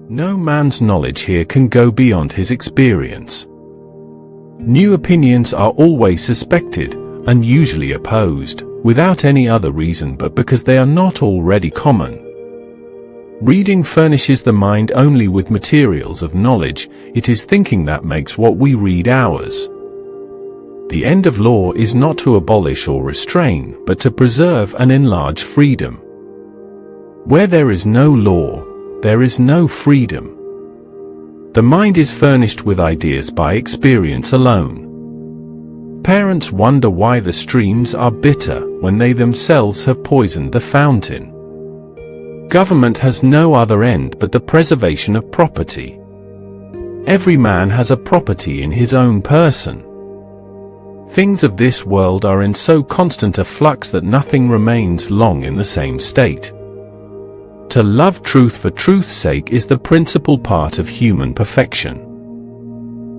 No man's knowledge here can go beyond his experience. New opinions are always suspected, and usually opposed, without any other reason but because they are not already common. Reading furnishes the mind only with materials of knowledge. It is thinking that makes what we read ours. The end of law is not to abolish or restrain, but to preserve and enlarge freedom. Where there is no law, there is no freedom. The mind is furnished with ideas by experience alone. Parents wonder why the streams are bitter when they themselves have poisoned the fountain. Government has no other end but the preservation of property. Every man has a property in his own person. Things of this world are in so constant a flux that nothing remains long in the same state. To love truth for truth's sake is the principal part of human perfection.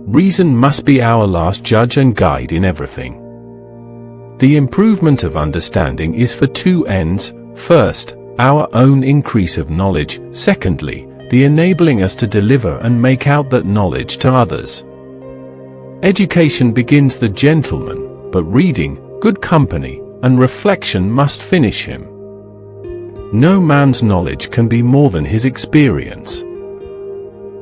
Reason must be our last judge and guide in everything. The improvement of understanding is for two ends: first, our own increase of knowledge; secondly, the enabling us to deliver and make out that knowledge to others. Education begins the gentleman, but reading, good company, and reflection must finish him. No man's knowledge can be more than his experience.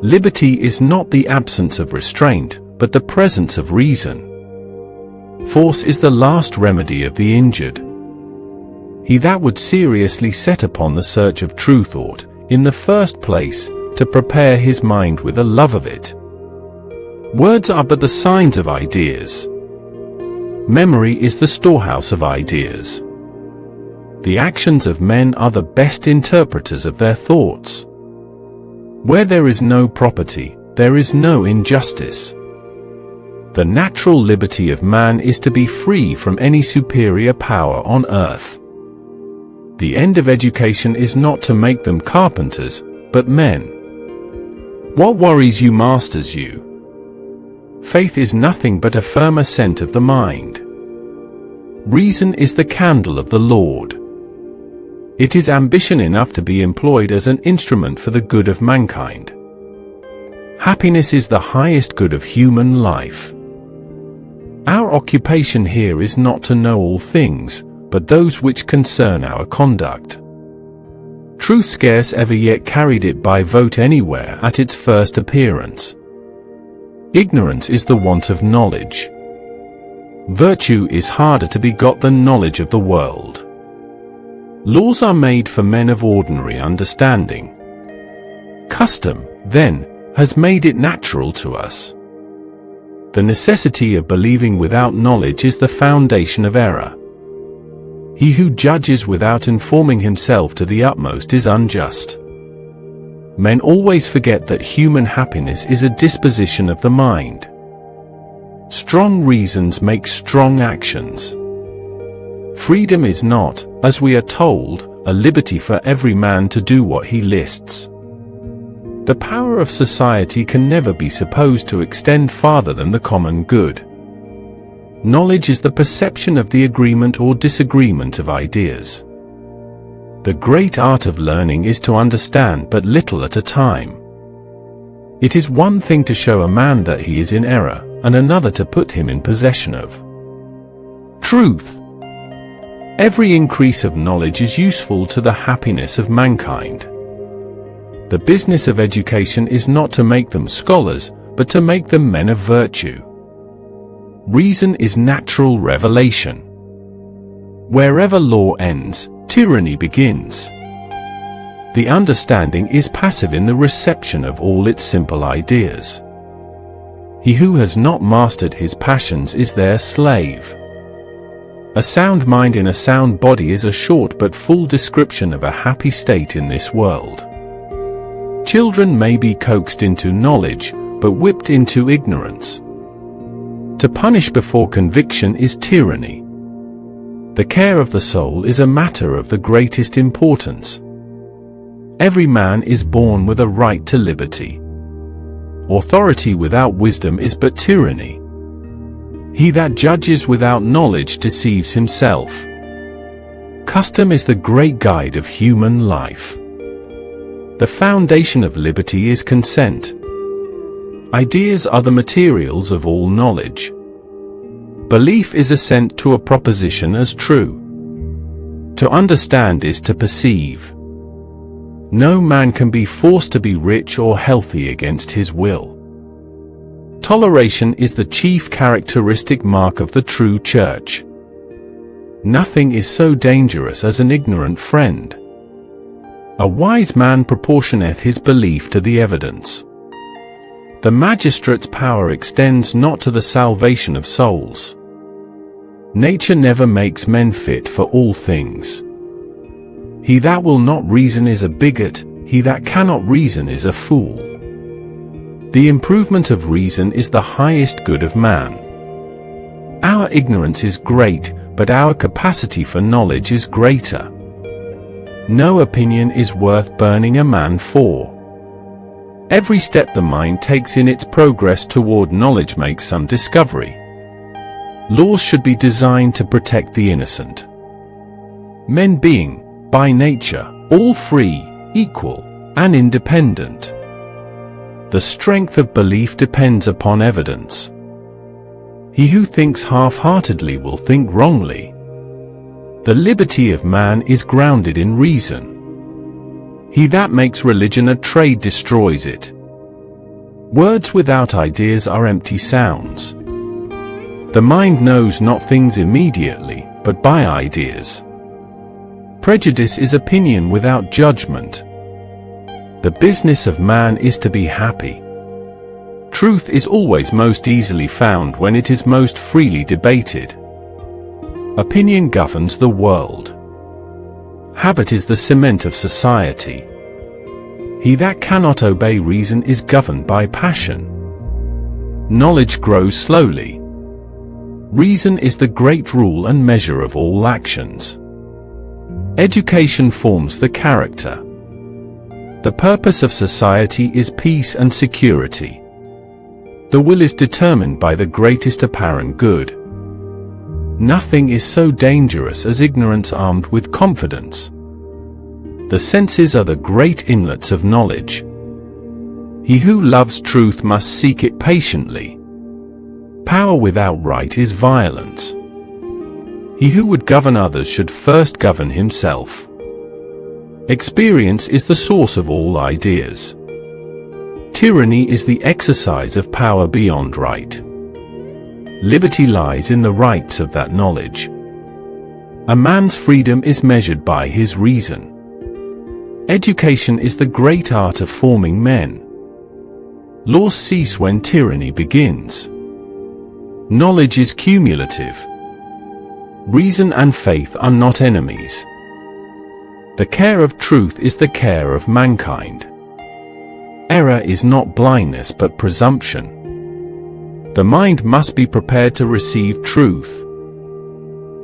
Liberty is not the absence of restraint, but the presence of reason. Force is the last remedy of the injured. He that would seriously set upon the search of truth ought, in the first place, to prepare his mind with a love of it. Words are but the signs of ideas. Memory is the storehouse of ideas. The actions of men are the best interpreters of their thoughts. Where there is no property, there is no injustice. The natural liberty of man is to be free from any superior power on earth. The end of education is not to make them carpenters, but men. What worries you masters you. Faith is nothing but a firm assent of the mind. Reason is the candle of the Lord. It is ambition enough to be employed as an instrument for the good of mankind. Happiness is the highest good of human life. Our occupation here is not to know all things, but those which concern our conduct. Truth scarce ever yet carried it by vote anywhere at its first appearance. Ignorance is the want of knowledge. Virtue is harder to be got than knowledge of the world. Laws are made for men of ordinary understanding. Custom, then, has made it natural to us. The necessity of believing without knowledge is the foundation of error. He who judges without informing himself to the utmost is unjust. Men always forget that human happiness is a disposition of the mind. Strong reasons make strong actions. Freedom is not, as we are told, a liberty for every man to do what he lists. The power of society can never be supposed to extend farther than the common good. Knowledge is the perception of the agreement or disagreement of ideas. The great art of learning is to understand but little at a time. It is one thing to show a man that he is in error, and another to put him in possession of truth. Every increase of knowledge is useful to the happiness of mankind. The business of education is not to make them scholars, but to make them men of virtue. Reason is natural revelation. Wherever law ends, tyranny begins. The understanding is passive in the reception of all its simple ideas. He who has not mastered his passions is their slave. A sound mind in a sound body is a short but full description of a happy state in this world. Children may be coaxed into knowledge, but whipped into ignorance. To punish before conviction is tyranny. The care of the soul is a matter of the greatest importance. Every man is born with a right to liberty. Authority without wisdom is but tyranny. He that judges without knowledge deceives himself. Custom is the great guide of human life. The foundation of liberty is consent. Ideas are the materials of all knowledge. Belief is assent to a proposition as true. To understand is to perceive. No man can be forced to be rich or healthy against his will. Toleration is the chief characteristic mark of the true church. Nothing is so dangerous as an ignorant friend. A wise man proportioneth his belief to the evidence. The magistrate's power extends not to the salvation of souls. Nature never makes men fit for all things. He that will not reason is a bigot, he that cannot reason is a fool. The improvement of reason is the highest good of man. Our ignorance is great, but our capacity for knowledge is greater. No opinion is worth burning a man for. Every step the mind takes in its progress toward knowledge makes some discovery. Laws should be designed to protect the innocent. Men being, by nature, all free, equal, and independent. The strength of belief depends upon evidence. He who thinks half-heartedly will think wrongly. The liberty of man is grounded in reason. He that makes religion a trade destroys it. Words without ideas are empty sounds. The mind knows not things immediately, but by ideas. Prejudice is opinion without judgment. The business of man is to be happy. Truth is always most easily found when it is most freely debated. Opinion governs the world. Habit is the cement of society. He that cannot obey reason is governed by passion. Knowledge grows slowly. Reason is the great rule and measure of all actions. Education forms the character. The purpose of society is peace and security. The will is determined by the greatest apparent good. Nothing is so dangerous as ignorance armed with confidence. The senses are the great inlets of knowledge. He who loves truth must seek it patiently. Power without right is violence. He who would govern others should first govern himself. Experience is the source of all ideas. Tyranny is the exercise of power beyond right. Liberty lies in the rights of that knowledge. A man's freedom is measured by his reason. Education is the great art of forming men. Laws cease when tyranny begins. Knowledge is cumulative. Reason and faith are not enemies. The care of truth is the care of mankind. Error is not blindness but presumption. The mind must be prepared to receive truth.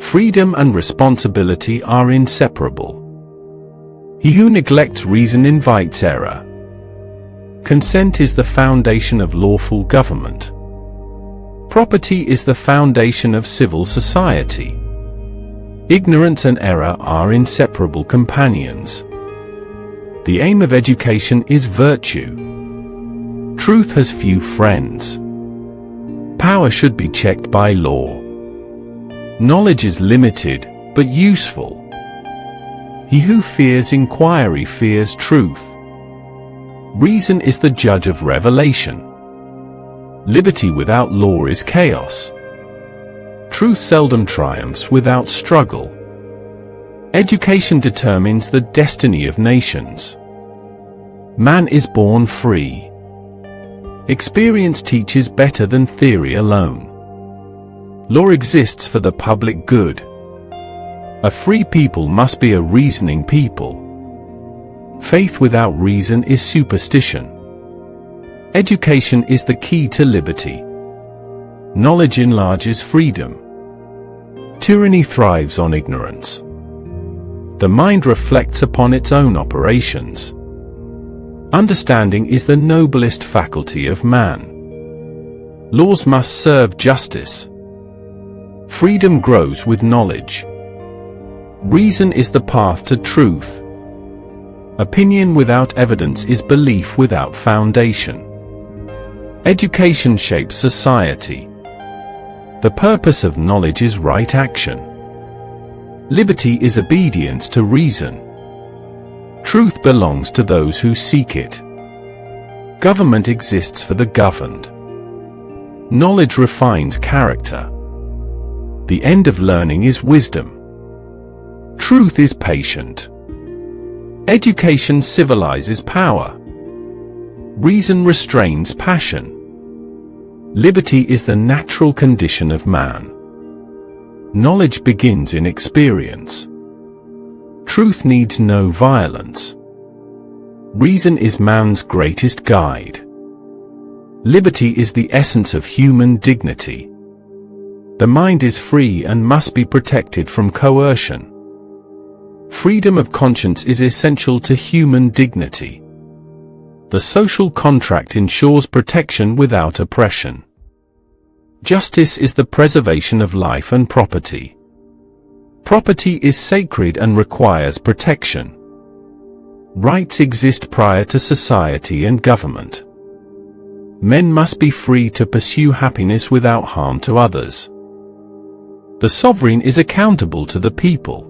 Freedom and responsibility are inseparable. He who neglects reason invites error. Consent is the foundation of lawful government. Property is the foundation of civil society. Ignorance and error are inseparable companions. The aim of education is virtue. Truth has few friends. Power should be checked by law. Knowledge is limited, but useful. He who fears inquiry fears truth. Reason is the judge of revelation. Liberty without law is chaos. Truth seldom triumphs without struggle. Education determines the destiny of nations. Man is born free. Experience teaches better than theory alone. Law exists for the public good. A free people must be a reasoning people. Faith without reason is superstition. Education is the key to liberty. Knowledge enlarges freedom. Tyranny thrives on ignorance. The mind reflects upon its own operations. Understanding is the noblest faculty of man. Laws must serve justice. Freedom grows with knowledge. Reason is the path to truth. Opinion without evidence is belief without foundation. Education shapes society. The purpose of knowledge is right action. Liberty is obedience to reason. Truth belongs to those who seek it. Government exists for the governed. Knowledge refines character. The end of learning is wisdom. Truth is patient. Education civilizes power. Reason restrains passion. Liberty is the natural condition of man. Knowledge begins in experience. Truth needs no violence. Reason is man's greatest guide. Liberty is the essence of human dignity. The mind is free and must be protected from coercion. Freedom of conscience is essential to human dignity. The social contract ensures protection without oppression. Justice is the preservation of life and property. Property is sacred and requires protection. Rights exist prior to society and government. Men must be free to pursue happiness without harm to others. The sovereign is accountable to the people.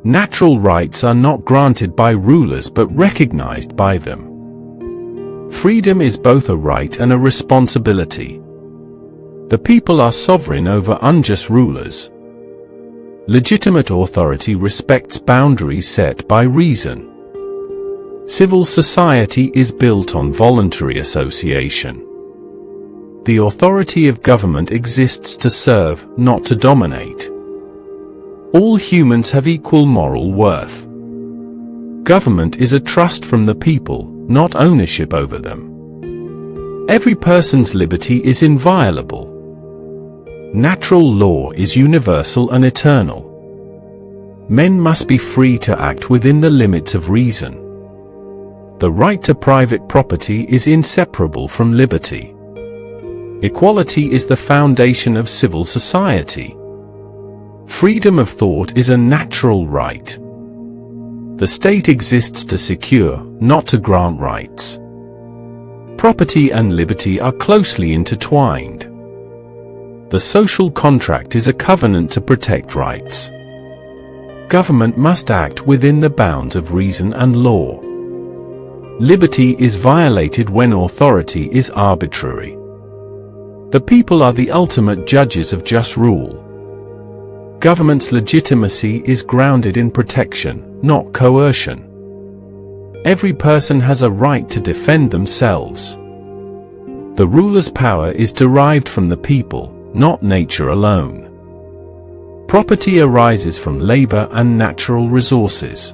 Natural rights are not granted by rulers but recognized by them. Freedom is both a right and a responsibility. The people are sovereign over unjust rulers. Legitimate authority respects boundaries set by reason. Civil society is built on voluntary association. The authority of government exists to serve, not to dominate. All humans have equal moral worth. Government is a trust from the people, not ownership over them. Every person's liberty is inviolable. Natural law is universal and eternal. Men must be free to act within the limits of reason. The right to private property is inseparable from liberty. Equality is the foundation of civil society. Freedom of thought is a natural right. The state exists to secure, not to grant rights. Property and liberty are closely intertwined. The social contract is a covenant to protect rights. Government must act within the bounds of reason and law. Liberty is violated when authority is arbitrary. The people are the ultimate judges of just rule. Government's legitimacy is grounded in protection, not coercion. Every person has a right to defend themselves. The ruler's power is derived from the people, not nature alone. Property arises from labor and natural resources.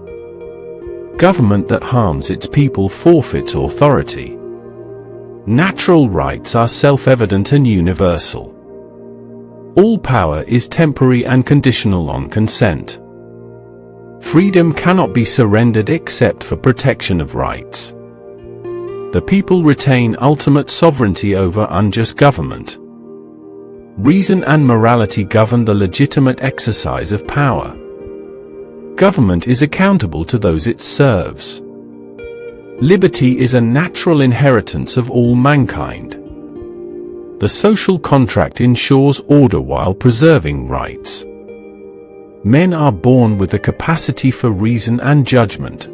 Government that harms its people forfeits authority. Natural rights are self-evident and universal. All power is temporary and conditional on consent. Freedom cannot be surrendered except for protection of rights. The people retain ultimate sovereignty over unjust government. Reason and morality govern the legitimate exercise of power. Government is accountable to those it serves. Liberty is a natural inheritance of all mankind. The social contract ensures order while preserving rights. Men are born with the capacity for reason and judgment.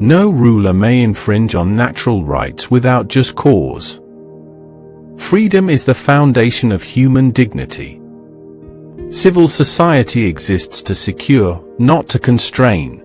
No ruler may infringe on natural rights without just cause. Freedom is the foundation of human dignity. Civil society exists to secure, not to constrain.